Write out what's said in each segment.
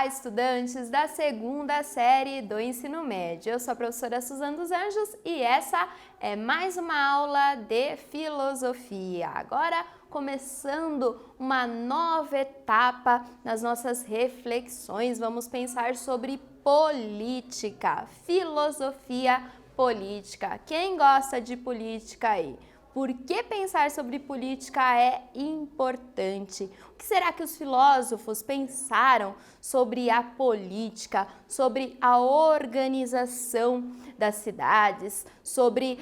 Olá, estudantes da segunda série do ensino médio. Eu sou a professora Suzana dos Anjos e essa é mais uma aula de filosofia. Agora, começando uma nova etapa nas nossas reflexões, vamos pensar sobre política, filosofia política. Quem gosta de política aí? Por que pensar sobre política é importante? O que será que os filósofos pensaram sobre a política, sobre a organização das cidades, sobre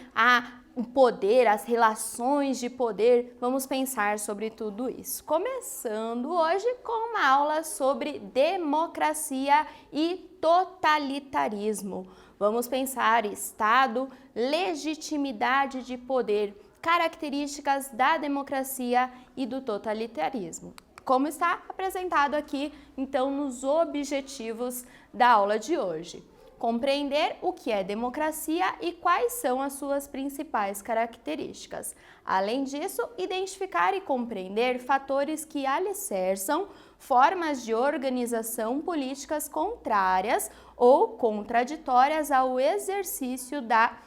o poder, as relações de poder? Vamos pensar sobre tudo isso. Começando hoje com uma aula sobre democracia e totalitarismo. Vamos pensar Estado, legitimidade de poder, características da democracia e do totalitarismo. Como está apresentado aqui, então, nos objetivos da aula de hoje. Compreender o que é democracia e quais são as suas principais características. Além disso, identificar e compreender fatores que alicerçam formas de organização políticas contrárias ou contraditórias ao exercício da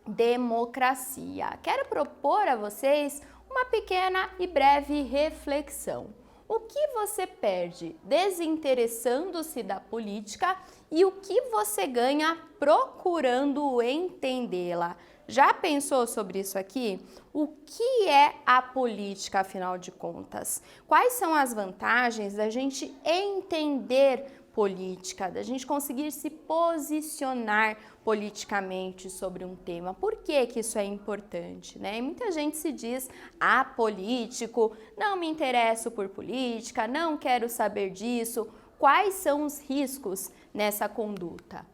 democracia. Quero propor a vocês uma pequena e breve reflexão. O que você perde desinteressando-se da política e o que você ganha procurando entendê-la? Já pensou sobre isso aqui? O que é a política, afinal de contas? Quais são as vantagens da gente entender política, da gente conseguir se posicionar politicamente sobre um tema? Por que que isso é importante, né? Muita gente se diz apolítico, não me interesso por política, não quero saber disso. Quais são os riscos nessa conduta?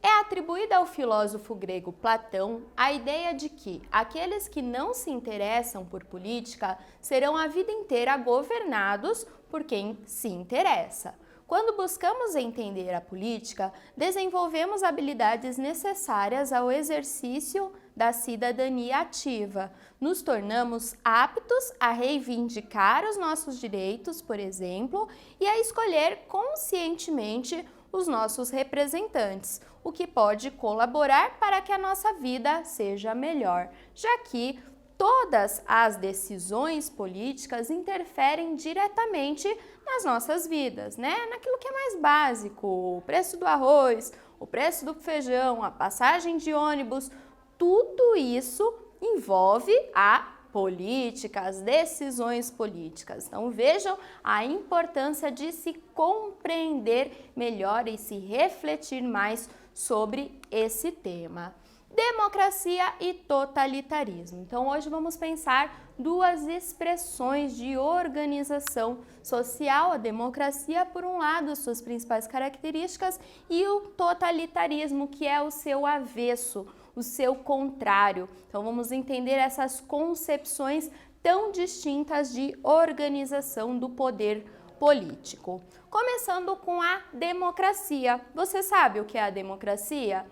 É atribuída ao filósofo grego Platão a ideia de que aqueles que não se interessam por política serão a vida inteira governados por quem se interessa. Quando buscamos entender a política, desenvolvemos habilidades necessárias ao exercício da cidadania ativa. Nos tornamos aptos a reivindicar os nossos direitos, por exemplo, e a escolher conscientemente os nossos representantes, o que pode colaborar para que a nossa vida seja melhor, já que todas as decisões políticas interferem diretamente nas nossas vidas, né? Naquilo que é mais básico, o preço do arroz, o preço do feijão, a passagem de ônibus, tudo isso envolve a política, as decisões políticas. Então vejam a importância de se compreender melhor e se refletir mais sobre esse tema. Democracia e totalitarismo. Então hoje vamos pensar duas expressões de organização social, a democracia por um lado, suas principais características, e o totalitarismo, que é o seu avesso, o seu contrário. Então vamos entender essas concepções tão distintas de organização do poder político. Começando com a democracia. Você sabe o que é a democracia?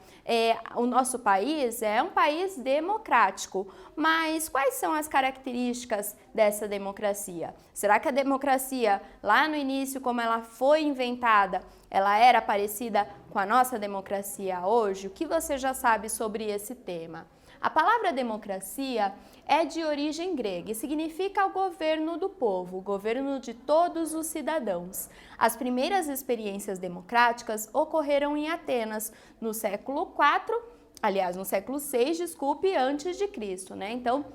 O nosso país é um país democrático, mas quais são as características dessa democracia? Será que a democracia, lá no início, como ela foi inventada, ela era parecida com a nossa democracia hoje? O que você já sabe sobre esse tema? A palavra democracia é de origem grega e significa o governo do povo, o governo de todos os cidadãos. As primeiras experiências democráticas ocorreram em Atenas no século VI, antes de Cristo, né? Então,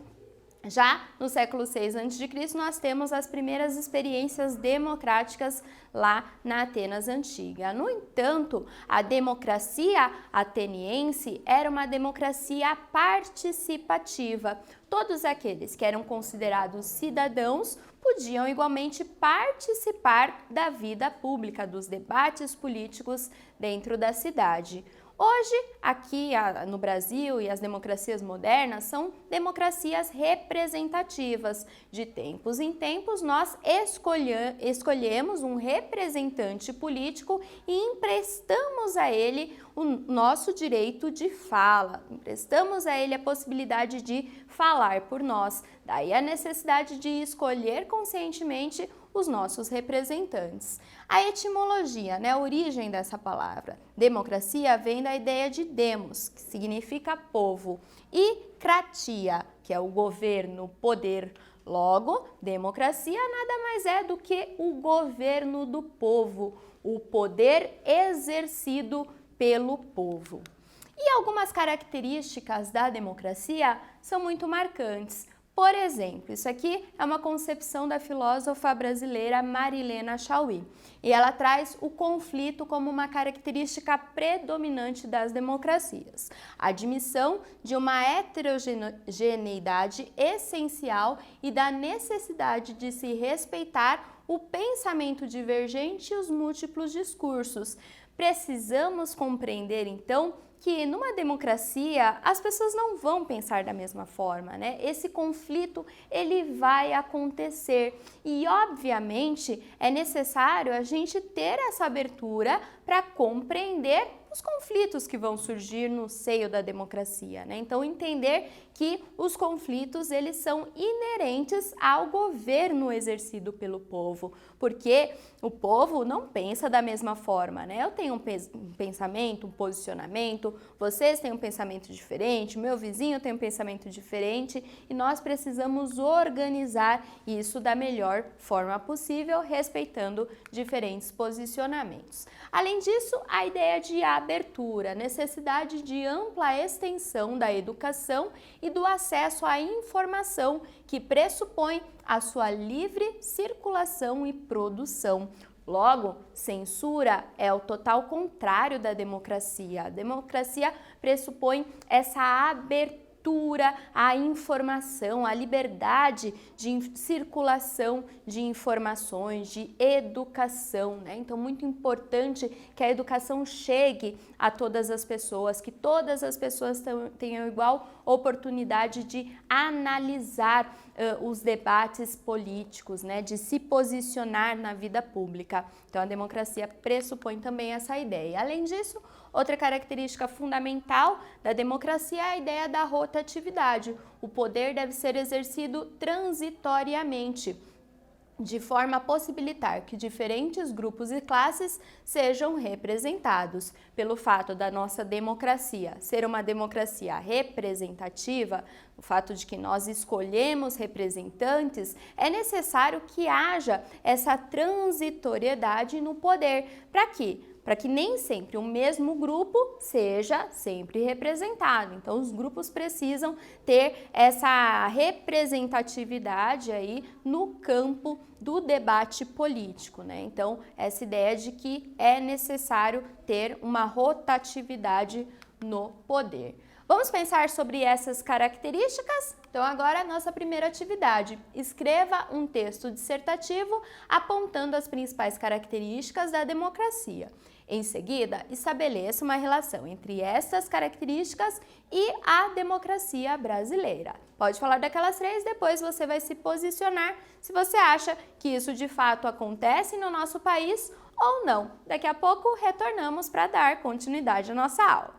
já no século VI a.C., nós temos as primeiras experiências democráticas lá na Atenas antiga. No entanto, a democracia ateniense era uma democracia participativa. Todos aqueles que eram considerados cidadãos podiam igualmente participar da vida pública, dos debates políticos dentro da cidade. Hoje, aqui no Brasil, e as democracias modernas são democracias representativas. De tempos em tempos, nós escolhemos um representante político e emprestamos a ele o nosso direito de fala, emprestamos a ele a possibilidade de falar por nós. Daí a necessidade de escolher conscientemente os nossos representantes. A etimologia, né, a origem dessa palavra, democracia, vem da ideia de demos, que significa povo, e kratia, que é o governo, poder. Logo, democracia nada mais é do que o governo do povo, o poder exercido pelo povo. E algumas características da democracia são muito marcantes. Por exemplo, isso aqui é uma concepção da filósofa brasileira Marilena Chaui, e ela traz o conflito como uma característica predominante das democracias. A admissão de uma heterogeneidade essencial e da necessidade de se respeitar o pensamento divergente e os múltiplos discursos. Precisamos compreender, então, que numa democracia as pessoas não vão pensar da mesma forma, né? Esse conflito, ele vai acontecer e, obviamente, é necessário a gente ter essa abertura para compreender os conflitos que vão surgir no seio da democracia, né? Então, entender que os conflitos, eles são inerentes ao governo exercido pelo povo, porque o povo não pensa da mesma forma, né? Eu tenho um pensamento, um posicionamento, vocês têm um pensamento diferente, meu vizinho tem um pensamento diferente e nós precisamos organizar isso da melhor forma possível, respeitando diferentes posicionamentos. Além disso, a ideia de abertura, necessidade de ampla extensão da educação e do acesso à informação que pressupõe a sua livre circulação e produção. Logo, censura é o total contrário da democracia. A democracia pressupõe essa abertura à informação, à liberdade de circulação de informações, de educação, né? Então, muito importante que a educação chegue a todas as pessoas, que todas as pessoas tenham igual oportunidade de analisar os debates políticos, né? De se posicionar na vida pública. Então, a democracia pressupõe também essa ideia. Além disso, outra característica fundamental da democracia é a ideia da rotatividade. O poder deve ser exercido transitoriamente, de forma a possibilitar que diferentes grupos e classes sejam representados. Pelo fato da nossa democracia ser uma democracia representativa, o fato de que nós escolhemos representantes, é necessário que haja essa transitoriedade no poder. Para quê? Para que nem sempre o mesmo grupo seja sempre representado. Então, os grupos precisam ter essa representatividade aí no campo do debate político, né? Então, essa ideia de que é necessário ter uma rotatividade no poder. Vamos pensar sobre essas características? Então, agora a nossa primeira atividade. Escreva um texto dissertativo apontando as principais características da democracia. Em seguida, estabeleça uma relação entre essas características e a democracia brasileira. Pode falar daquelas três, depois você vai se posicionar se você acha que isso de fato acontece no nosso país ou não. Daqui a pouco retornamos para dar continuidade à nossa aula.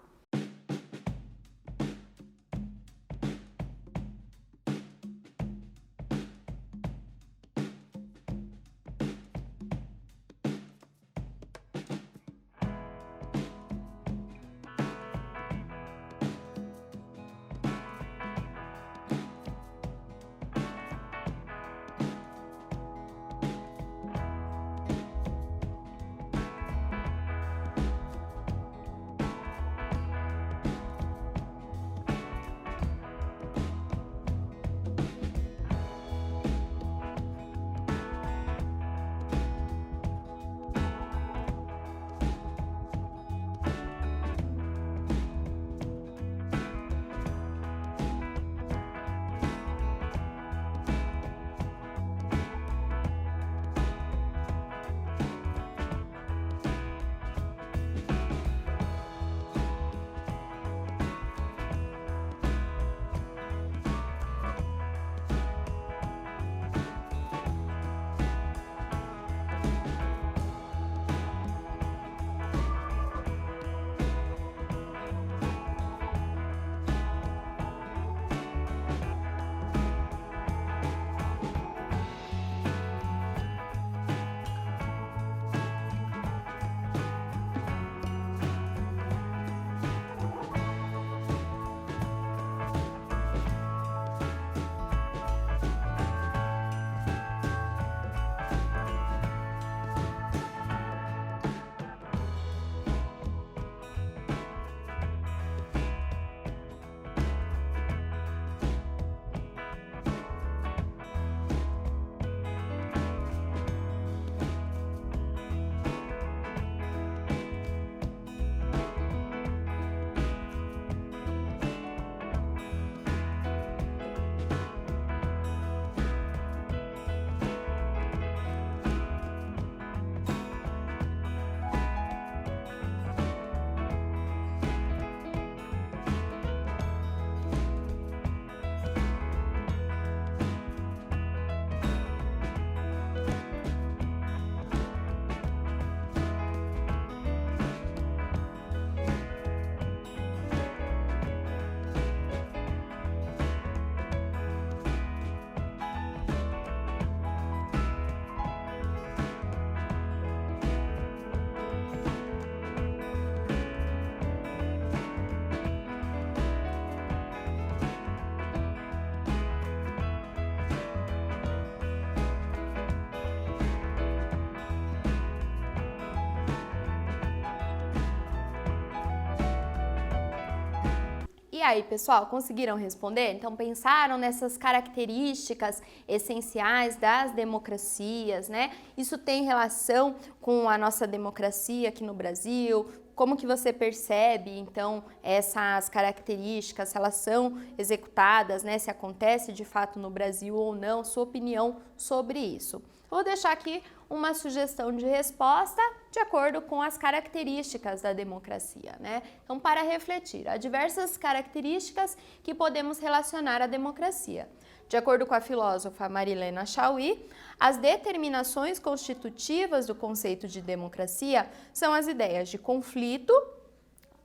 E aí, pessoal, conseguiram responder? Então, pensaram nessas características essenciais das democracias, né? Isso tem relação com a nossa democracia aqui no Brasil? Como que você percebe, então, essas características, se elas são executadas, né? Se acontece de fato no Brasil ou não, sua opinião sobre isso. Vou deixar aqui uma sugestão de resposta de acordo com as características da democracia, né? Então, para refletir, há diversas características que podemos relacionar à democracia. De acordo com a filósofa Marilena Chauí, as determinações constitutivas do conceito de democracia são as ideias de conflito,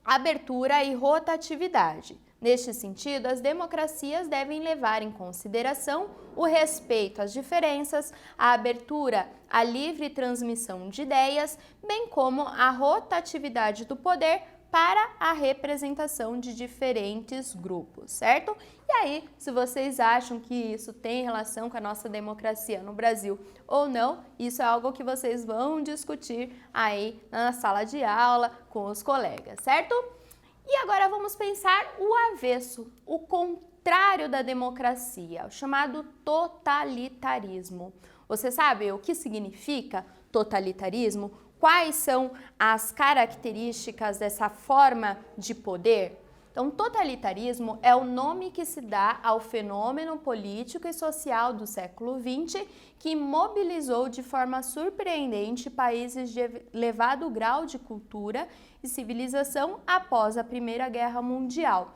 abertura e rotatividade. Neste sentido, as democracias devem levar em consideração o respeito às diferenças, a abertura à livre transmissão de ideias, bem como a rotatividade do poder para a representação de diferentes grupos, certo? E aí, se vocês acham que isso tem relação com a nossa democracia no Brasil ou não, isso é algo que vocês vão discutir aí na sala de aula com os colegas, certo? E agora vamos pensar o avesso, o contrário da democracia, o chamado totalitarismo. Você sabe o que significa totalitarismo? Quais são as características dessa forma de poder? Então, totalitarismo é o nome que se dá ao fenômeno político e social do século XX que mobilizou de forma surpreendente países de elevado grau de cultura e civilização após a Primeira Guerra Mundial.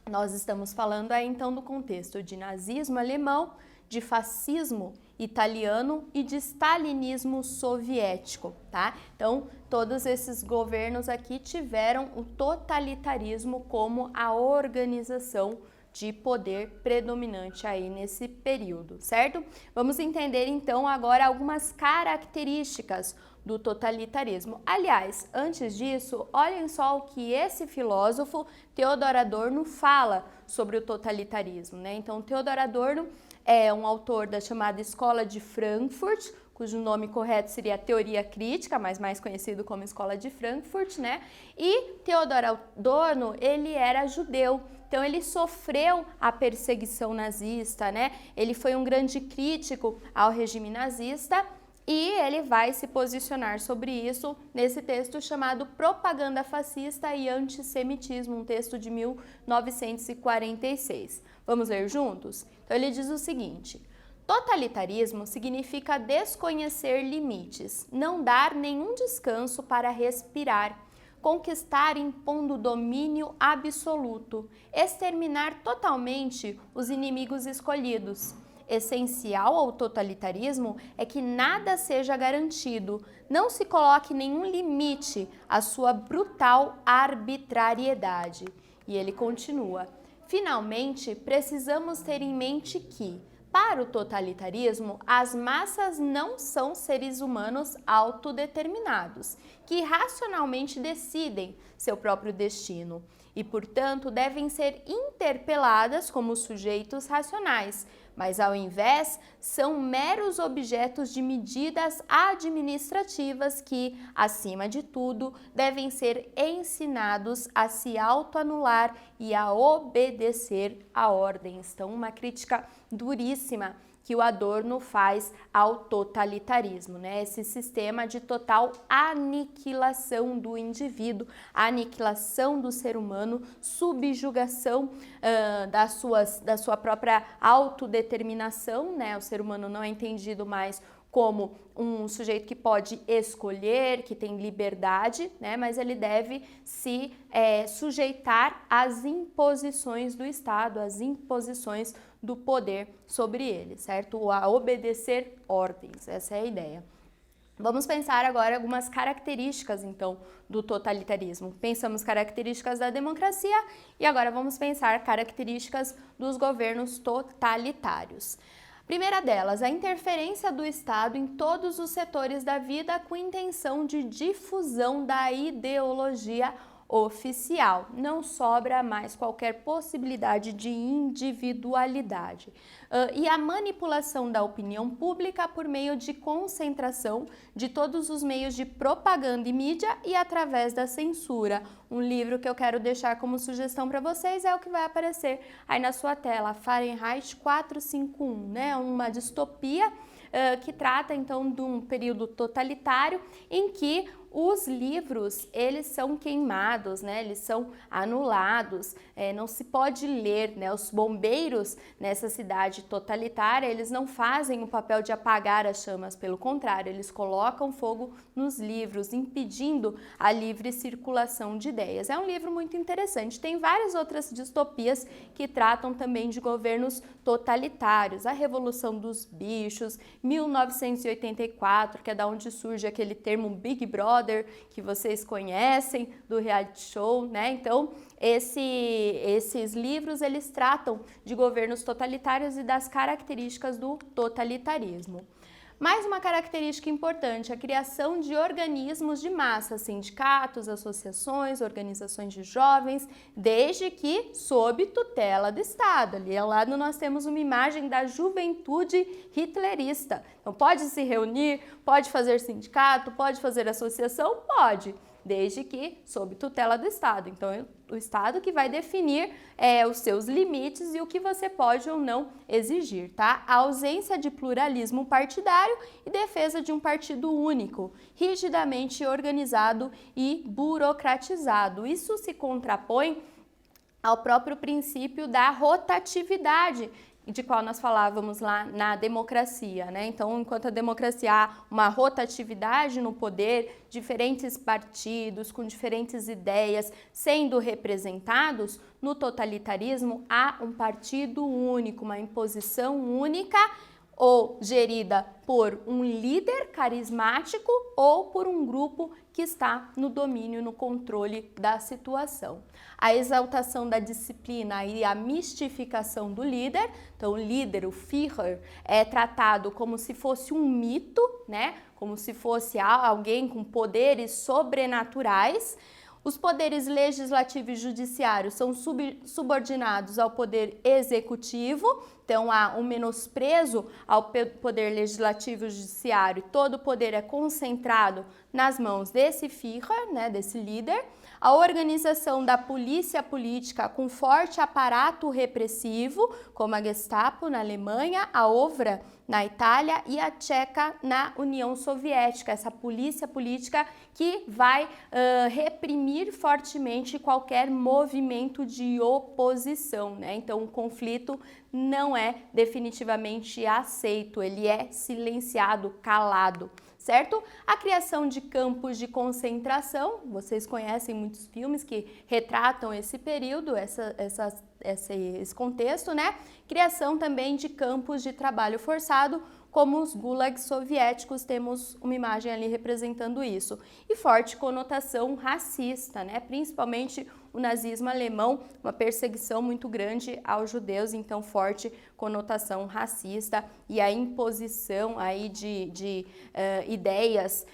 Nós estamos falando aí então do contexto de nazismo alemão, de fascismo italiano e de stalinismo soviético, tá? Então, todos esses governos aqui tiveram o totalitarismo como a organização de poder predominante aí nesse período, certo? Vamos entender então agora algumas características do totalitarismo. Aliás, antes disso, olhem só o que esse filósofo Theodor Adorno fala sobre o totalitarismo, né? Então, Theodor Adorno é um autor da chamada Escola de Frankfurt, cujo nome correto seria Teoria Crítica, mas mais conhecido como Escola de Frankfurt, né? E Theodor Adorno, ele era judeu, então ele sofreu a perseguição nazista, né? Ele foi um grande crítico ao regime nazista e ele vai se posicionar sobre isso nesse texto chamado Propaganda Fascista e Antissemitismo, um texto de 1946. Vamos ler juntos? Então ele diz o seguinte: totalitarismo significa desconhecer limites, não dar nenhum descanso para respirar, conquistar impondo domínio absoluto, exterminar totalmente os inimigos escolhidos. Essencial ao totalitarismo é que nada seja garantido, não se coloque nenhum limite à sua brutal arbitrariedade. E ele continua: finalmente, precisamos ter em mente que, para o totalitarismo, as massas não são seres humanos autodeterminados, que racionalmente decidem seu próprio destino e, portanto, devem ser interpeladas como sujeitos racionais, mas, ao invés, são meros objetos de medidas administrativas que, acima de tudo, devem ser ensinados a se autoanular e a obedecer a ordens. Então, uma crítica duríssima que o Adorno faz ao totalitarismo, né? Esse sistema de total aniquilação do indivíduo, aniquilação do ser humano, subjugação da sua própria autodeterminação, né? O ser humano não é entendido mais como um sujeito que pode escolher, que tem liberdade, né? Mas ele deve se sujeitar às imposições do Estado, às imposições do poder sobre ele, certo? A obedecer ordens, essa é a ideia. Vamos pensar agora algumas características, então, do totalitarismo. Pensamos características da democracia e agora vamos pensar características dos governos totalitários. Primeira delas, a interferência do Estado em todos os setores da vida com intenção de difusão da ideologia oficial. Não sobra mais qualquer possibilidade de individualidade. E a manipulação da opinião pública por meio de concentração de todos os meios de propaganda e mídia e através da censura. Um livro que eu quero deixar como sugestão para vocês é o que vai aparecer aí na sua tela, Fahrenheit 451, né? Uma distopia que trata então de um período totalitário em que os livros, eles são queimados, né? Eles são anulados, não se pode ler, né? Os bombeiros nessa cidade totalitária, eles não fazem o papel de apagar as chamas, pelo contrário, eles colocam fogo nos livros, impedindo a livre circulação de ideias. É um livro muito interessante. Tem várias outras distopias que tratam também de governos totalitários. A Revolução dos Bichos, 1984, que é da onde surge aquele termo Big Brother, que vocês conhecem do reality show, né? Então, esses livros, eles tratam de governos totalitários e das características do totalitarismo. Mais uma característica importante, a criação de organismos de massa, sindicatos, associações, organizações de jovens, desde que sob tutela do Estado. Ali ao lado nós temos uma imagem da juventude hitlerista. Então pode se reunir, pode fazer sindicato, pode fazer associação? Pode, desde que sob tutela do Estado. Então o Estado que vai definir os seus limites e o que você pode ou não exigir, tá? A ausência de pluralismo partidário e defesa de um partido único, rigidamente organizado e burocratizado. Isso se contrapõe ao próprio princípio da rotatividade, de qual nós falávamos lá na democracia, né? Então, enquanto a democracia há uma rotatividade no poder, diferentes partidos com diferentes ideias sendo representados, no totalitarismo há um partido único, uma imposição única, ou gerida por um líder carismático ou por um grupo que está no domínio, no controle da situação. A exaltação da disciplina e a mistificação do líder, então o líder, o Führer, é tratado como se fosse um mito, né? Como se fosse alguém com poderes sobrenaturais. Os poderes legislativo e judiciário são subordinados ao poder executivo, então há um menosprezo ao poder legislativo e judiciário, todo o poder é concentrado nas mãos desse Führer, né, desse líder. A organização da polícia política com forte aparato repressivo, como a Gestapo na Alemanha, a OVRA na Itália e a Tcheca na União Soviética, essa polícia política que vai reprimir fortemente qualquer movimento de oposição, né? Então o conflito não é definitivamente aceito, ele é silenciado, calado, certo? A criação de campos de concentração, vocês conhecem muitos filmes que retratam esse período, esse contexto, né? Criação também de campos de trabalho forçado, como os gulags soviéticos, temos uma imagem ali representando isso. E forte conotação racista, né? Principalmente o nazismo alemão, uma perseguição muito grande aos judeus, então forte conotação racista e a imposição aí de ideias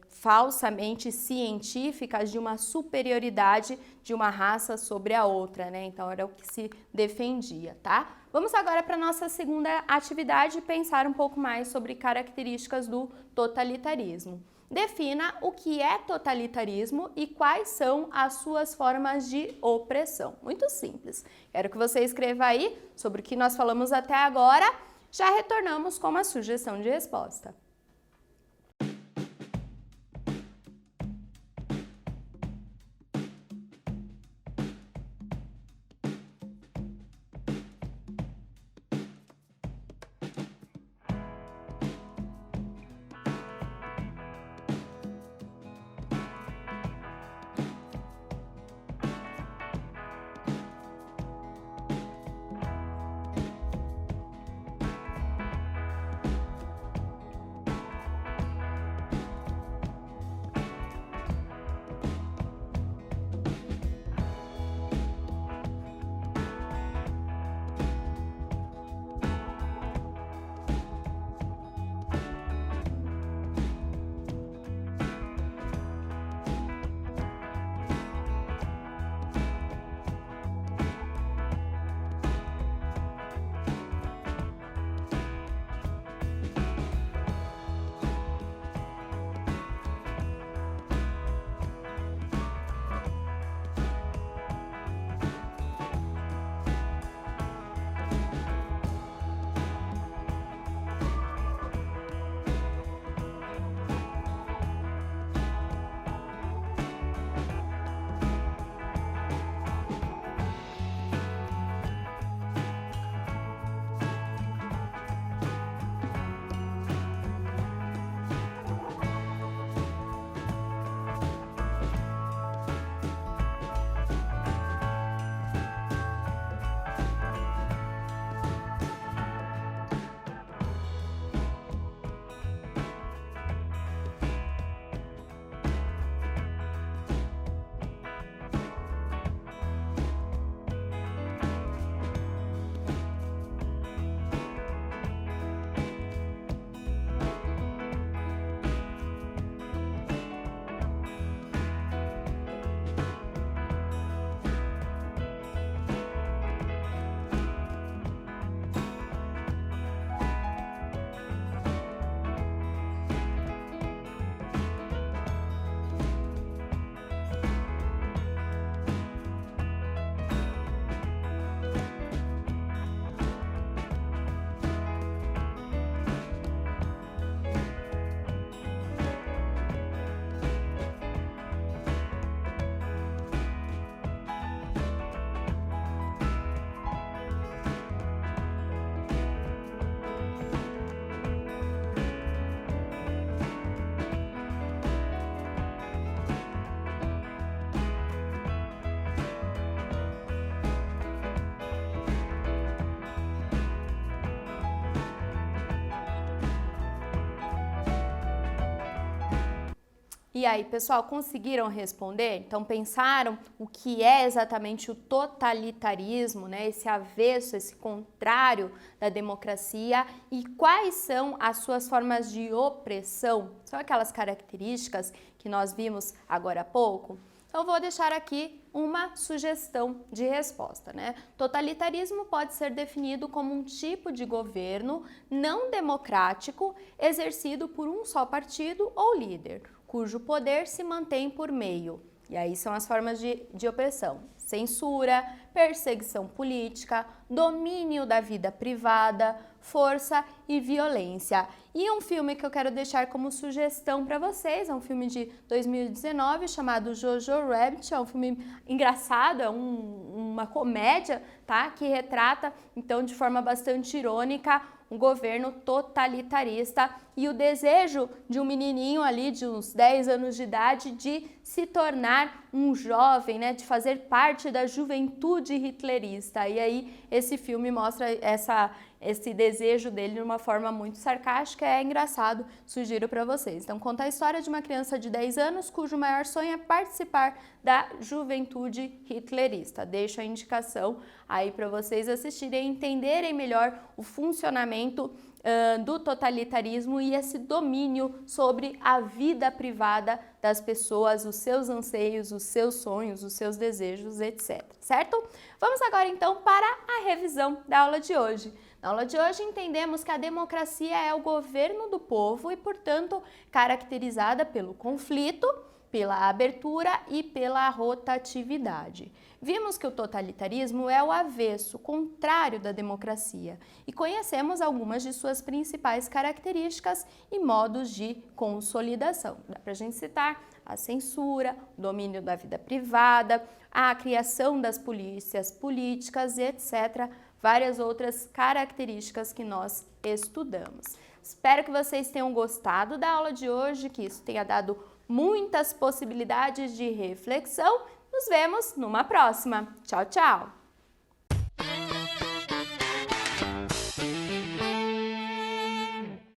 falsamente científicas de uma superioridade de uma raça sobre a outra, né? Então era o que se defendia, tá? Vamos agora para a nossa segunda atividade, pensar um pouco mais sobre características do totalitarismo. Defina o que é totalitarismo e quais são as suas formas de opressão. Muito simples. Quero que você escreva aí sobre o que nós falamos até agora. Já retornamos com uma sugestão de resposta. E aí, pessoal, conseguiram responder? Então, pensaram o que é exatamente o totalitarismo, né? Esse avesso, esse contrário da democracia e quais são as suas formas de opressão? São aquelas características que nós vimos agora há pouco? Então, vou deixar aqui uma sugestão de resposta, né? Totalitarismo pode ser definido como um tipo de governo não democrático exercido por um só partido ou líder, cujo poder se mantém por meio. E aí são as formas de opressão: censura, perseguição política, domínio da vida privada, força e violência. E um filme que eu quero deixar como sugestão para vocês, é um filme de 2019 chamado Jojo Rabbit, é um filme engraçado, é uma comédia, tá? Que retrata, então, de forma bastante irônica, um governo totalitarista e o desejo de um menininho ali de uns 10 anos de idade de se tornar um jovem, né, de fazer parte da juventude hitlerista. E aí esse filme mostra esse desejo dele de uma forma muito sarcástica, é engraçado, sugiro para vocês. Então, conta a história de uma criança de 10 anos cujo maior sonho é participar da juventude hitlerista. Deixo a indicação aí para vocês assistirem e entenderem melhor o funcionamento do totalitarismo e esse domínio sobre a vida privada das pessoas, os seus anseios, os seus sonhos, os seus desejos, etc. Certo? Vamos agora então para a revisão da aula de hoje. Na aula de hoje entendemos que a democracia é o governo do povo e, portanto, caracterizada pelo conflito, pela abertura e pela rotatividade. Vimos que o totalitarismo é o avesso, contrário da democracia, e conhecemos algumas de suas principais características e modos de consolidação. Dá pra gente citar a censura, o domínio da vida privada, a criação das polícias políticas, etc. Várias outras características que nós estudamos. Espero que vocês tenham gostado da aula de hoje, que isso tenha dado muitas possibilidades de reflexão. Nos vemos numa próxima. Tchau, tchau!